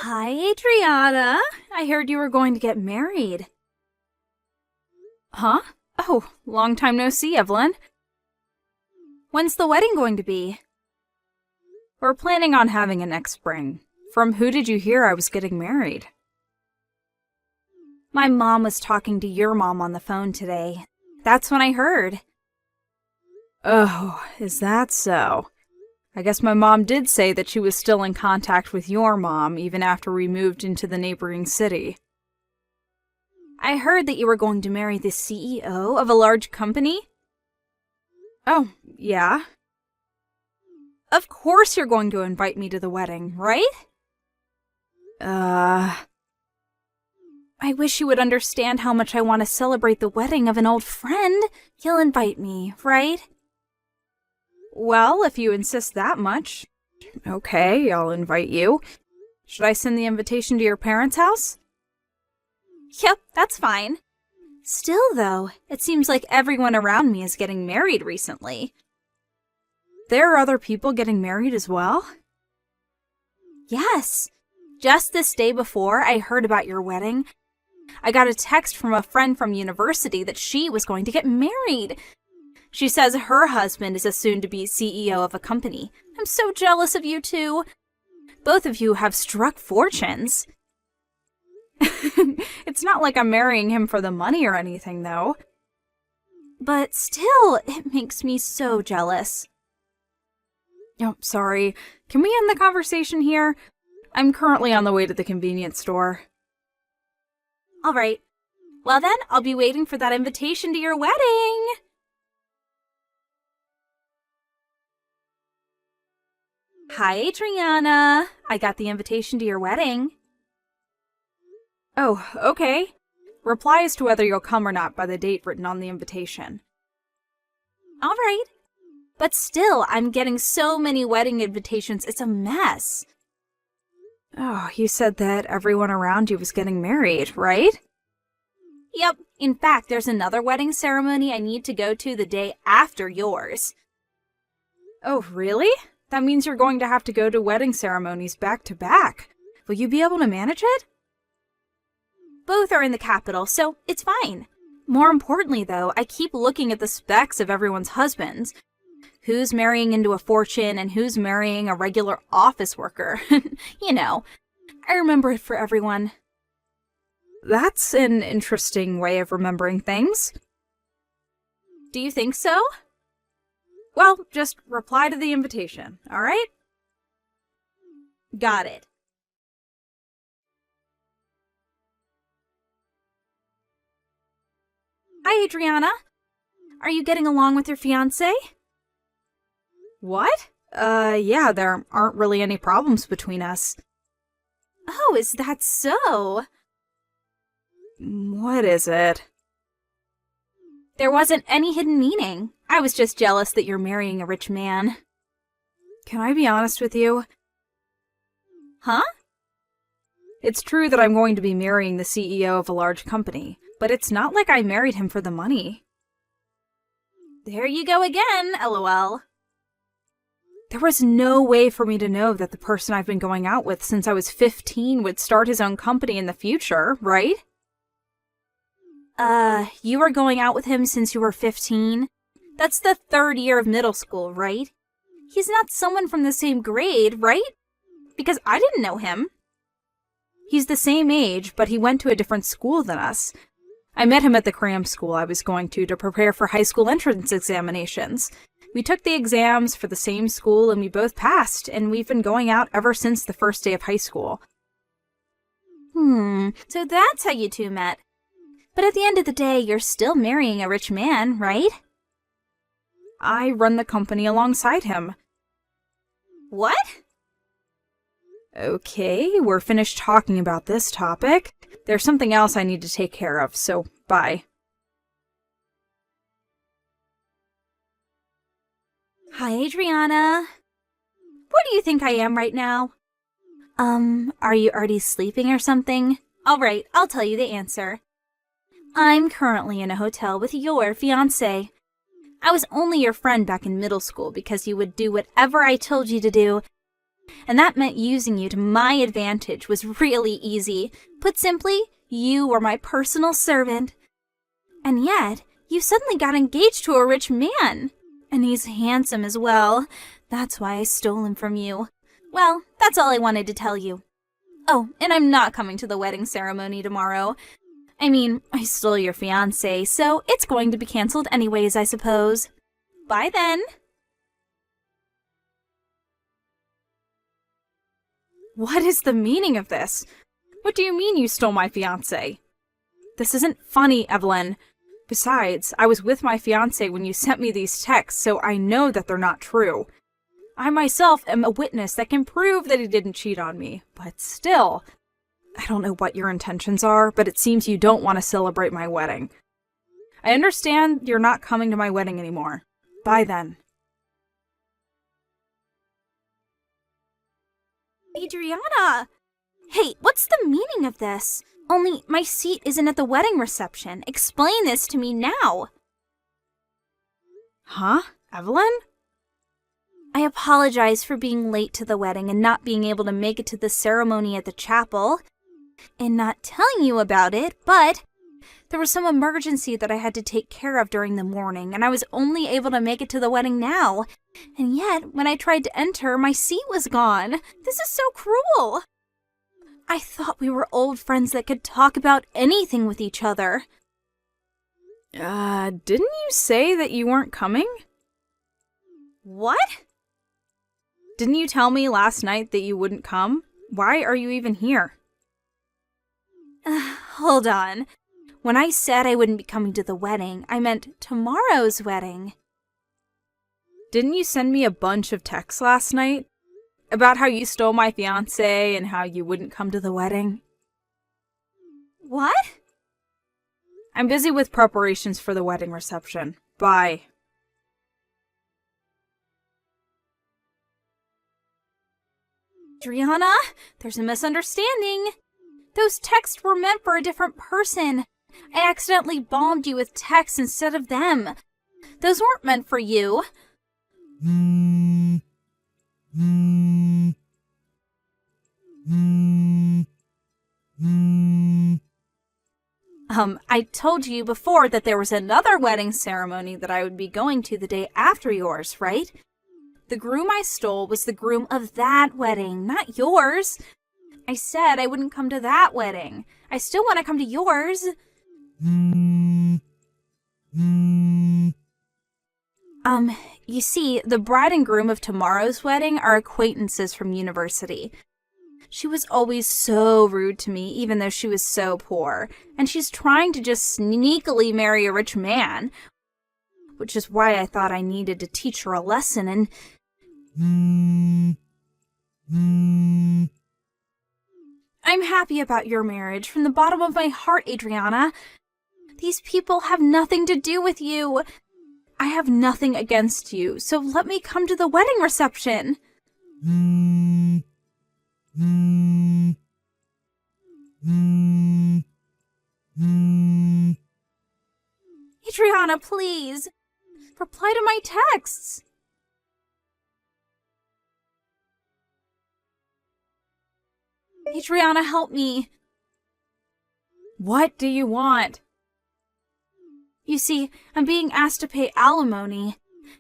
Hi, Adriana. I heard you were going to get married. Huh? Oh, long time no see, Evelyn. When's the wedding going to be? We're planning on having it next spring. From who did you hear I was getting married? My mom was talking to your mom on the phone today. That's when I heard. Oh, is that so? I guess my mom did say that she was still in contact with your mom even after we moved into the neighboring city. I heard that you were going to marry the CEO of a large company. Oh, yeah? Of course you're going to invite me to the wedding, right? I wish you would understand how much I want to celebrate the wedding of an old friend. You'll invite me, right? Well, if you insist that much. Okay, I'll invite you. Should I send the invitation to your parents' house? Yep, that's fine. Still, though, it seems like everyone around me is getting married recently. There are other people getting married as well? Yes. Just this day before I heard about your wedding, I got a text from a friend from university that she was going to get married. She says her husband is a soon-to-be CEO of a company. I'm so jealous of you two. Both of you have struck fortunes. It's not like I'm marrying him for the money or anything, though. But still, it makes me so jealous. Oh, sorry. Can we end the conversation here? I'm currently on the way to the convenience store. All right. Well then, I'll be waiting for that invitation to your wedding. Hi, Adriana. I got the invitation to your wedding. Oh, okay. Reply as to whether you'll come or not by the date written on the invitation. All right. But still, I'm getting so many wedding invitations, it's a mess. Oh, you said that everyone around you was getting married, right? Yep. In fact, there's another wedding ceremony I need to go to the day after yours. Oh, really? That means you're going to have to go to wedding ceremonies back to back. Will you be able to manage it? Both are in the capital, so it's fine. More importantly, though, I keep looking at the specs of everyone's husbands. Who's marrying into a fortune and who's marrying a regular office worker. You know, I remember it for everyone. That's an interesting way of remembering things. Do you think so? Well, just reply to the invitation, all right? Got it. Hi, Adriana. Are you getting along with your fiancé? What? Yeah, there aren't really any problems between us. Oh, is that so? What is it? There wasn't any hidden meaning. I was just jealous that you're marrying a rich man. Can I be honest with you? Huh? It's true that I'm going to be marrying the CEO of a large company, but it's not like I married him for the money. There you go again, LOL. There was no way for me to know that the person I've been going out with since I was 15 would start his own company in the future, right? You were going out with him since you were 15? That's the third year of middle school, right? He's not someone from the same grade, right? Because I didn't know him. He's the same age, but he went to a different school than us. I met him at the cram school I was going to prepare for high school entrance examinations. We took the exams for the same school and we both passed, and we've been going out ever since the first day of high school. So that's how you two met. But at the end of the day, you're still marrying a rich man, right? I run the company alongside him. What? Okay, we're finished talking about this topic. There's something else I need to take care of, so bye. Hi, Adriana. What do you think I am right now? Are you already sleeping or something? Alright, I'll tell you the answer. I'm currently in a hotel with your fiancé. I was only your friend back in middle school because you would do whatever I told you to do, And that meant using you to my advantage was really easy. Put simply, you were my personal servant. And yet, you suddenly got engaged to a rich man. And he's handsome as well. That's why I stole him from you. Well, that's all I wanted to tell you. Oh, and I'm not coming to the wedding ceremony tomorrow. I mean, I stole your fiancé, so it's going to be canceled anyways, I suppose. Bye then. What is the meaning of this? What do you mean you stole my fiancé? This isn't funny, Evelyn. Besides, I was with my fiancé when you sent me these texts, so I know that they're not true. I myself am a witness that can prove that he didn't cheat on me, but still, I don't know what your intentions are, but it seems you don't want to celebrate my wedding. I understand you're not coming to my wedding anymore. Bye then. Adriana! Hey, what's the meaning of this? Only my seat isn't at the wedding reception. Explain this to me now. Huh? Evelyn? I apologize for being late to the wedding and not being able to make it to the ceremony at the chapel, and not telling you about it, but there was some emergency that I had to take care of during the morning, and I was only able to make it to the wedding now. And yet, when I tried to enter, my seat was gone. This is so cruel. I thought we were old friends that could talk about anything with each other. Didn't you say that you weren't coming? What? Didn't you tell me last night that you wouldn't come? Why are you even here? Hold on. When I said I wouldn't be coming to the wedding, I meant tomorrow's wedding. Didn't you send me a bunch of texts last night? About how you stole my fiancé and how you wouldn't come to the wedding? What? I'm busy with preparations for the wedding reception. Bye. Adriana, there's a misunderstanding. Those texts were meant for a different person. I accidentally bombed you with texts instead of them. Those weren't meant for you. I told you before that there was another wedding ceremony that I would be going to the day after yours, right? The groom I stole was the groom of that wedding, not yours. I said I wouldn't come to that wedding. I still want to come to yours. You see, the bride and groom of tomorrow's wedding are acquaintances from university. She was always so rude to me, even though she was so poor, and she's trying to just sneakily marry a rich man, which is why I thought I needed to teach her a lesson and... I'm happy about your marriage from the bottom of my heart, Adriana. These people have nothing to do with you. I have nothing against you, so let me come to the wedding reception. Adriana, please. Reply to my texts. Adriana, help me. What do you want? You see, I'm being asked to pay alimony.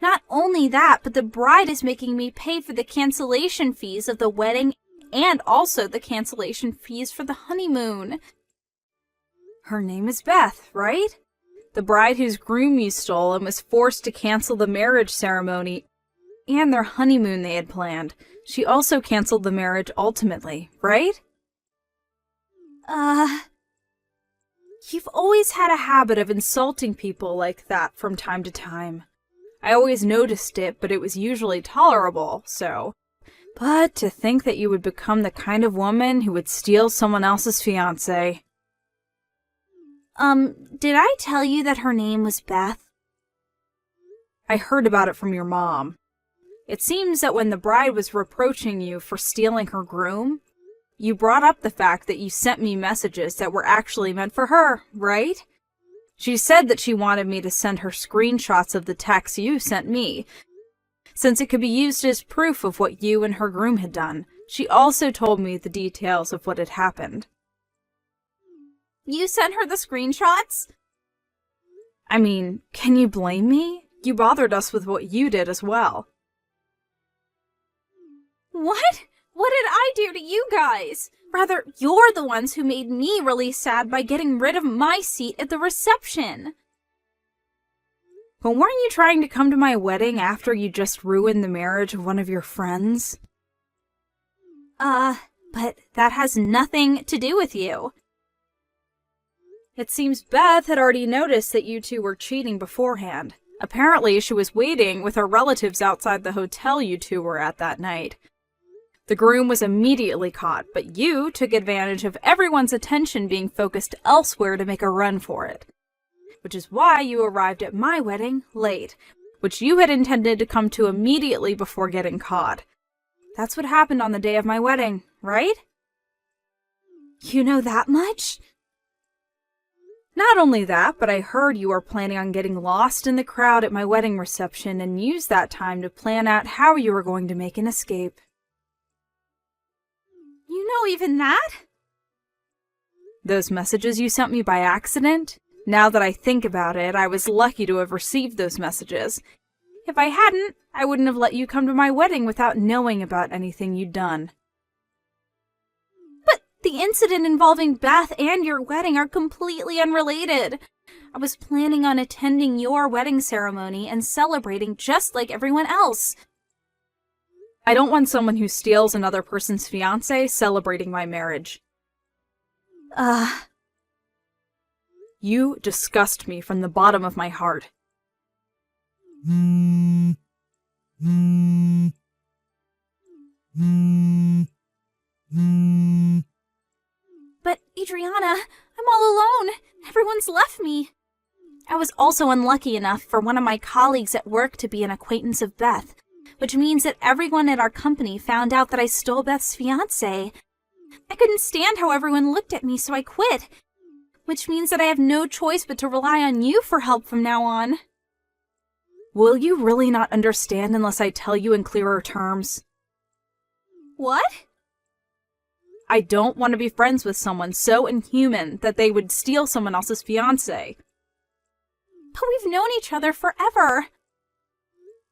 Not only that, but the bride is making me pay for the cancellation fees of the wedding and also the cancellation fees for the honeymoon. Her name is Beth, right? The bride whose groom you stole and was forced to cancel the marriage ceremony and their honeymoon they had planned. She also canceled the marriage ultimately, right? You've always had a habit of insulting people like that from time to time. I always noticed it, but it was usually tolerable, so... But to think that you would become the kind of woman who would steal someone else's fiancé. Did I tell you that her name was Beth? I heard about it from your mom. It seems that when the bride was reproaching you for stealing her groom, you brought up the fact that you sent me messages that were actually meant for her, right? She said that she wanted me to send her screenshots of the texts you sent me. since it could be used as proof of what you and her groom had done. She also told me the details of what had happened. You sent her the screenshots? I mean, can you blame me? You bothered us with what you did as well. What? What did I do to you guys? Rather, you're the ones who made me really sad by getting rid of my seat at the reception. But weren't you trying to come to my wedding after you just ruined the marriage of one of your friends? But that has nothing to do with you. It seems Beth had already noticed that you two were cheating beforehand. Apparently, she was waiting with her relatives outside the hotel you two were at that night. The groom was immediately caught, but you took advantage of everyone's attention being focused elsewhere to make a run for it. Which is why you arrived at my wedding late, which you had intended to come to immediately before getting caught. That's what happened on the day of my wedding, right? You know that much? Not only that, but I heard you were planning on getting lost in the crowd at my wedding reception and use that time to plan out how you were going to make an escape. You know even that? Those messages you sent me by accident? Now that I think about it, I was lucky to have received those messages. If I hadn't, I wouldn't have let you come to my wedding without knowing about anything you'd done. But the incident involving Beth and your wedding are completely unrelated. I was planning on attending your wedding ceremony and celebrating just like everyone else. I don't want someone who steals another person's fiancé celebrating my marriage. You disgust me from the bottom of my heart. But, Adriana, I'm all alone. Everyone's left me. I was also unlucky enough for one of my colleagues at work to be an acquaintance of Beth, which means that everyone at our company found out that I stole Beth's fiancé. I couldn't stand how everyone looked at me, so I quit, which means that I have no choice but to rely on you for help from now on. Will you really not understand unless I tell you in clearer terms? What? I don't want to be friends with someone so inhuman that they would steal someone else's fiancé. But we've known each other forever.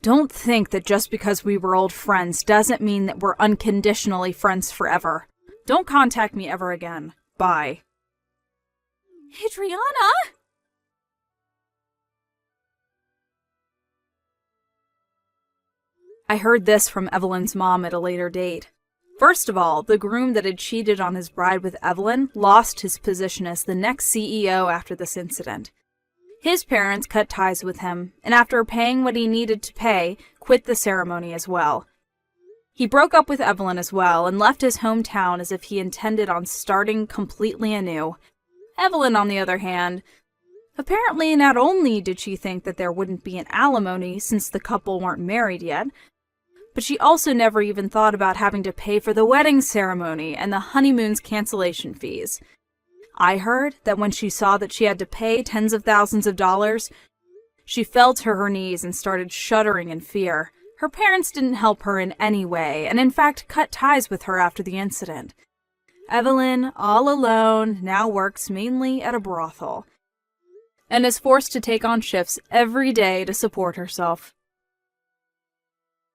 Don't think that just because we were old friends doesn't mean that we're unconditionally friends forever. Don't contact me ever again. Bye. Adriana? I heard this from Evelyn's mom at a later date. First of all, the groom that had cheated on his bride with Evelyn lost his position as the next CEO after this incident. His parents cut ties with him, and after paying what he needed to pay, quit the ceremony as well. He broke up with Evelyn as well and left his hometown as if he intended on starting completely anew. Evelyn, on the other hand, apparently not only did she think that there wouldn't be an alimony since the couple weren't married yet, but she also never even thought about having to pay for the wedding ceremony and the honeymoon's cancellation fees. I heard that when she saw that she had to pay tens of thousands of dollars, she fell to her knees and started shuddering in fear. Her parents didn't help her in any way, and in fact cut ties with her after the incident. Evelyn, all alone, now works mainly at a brothel, and is forced to take on shifts every day to support herself.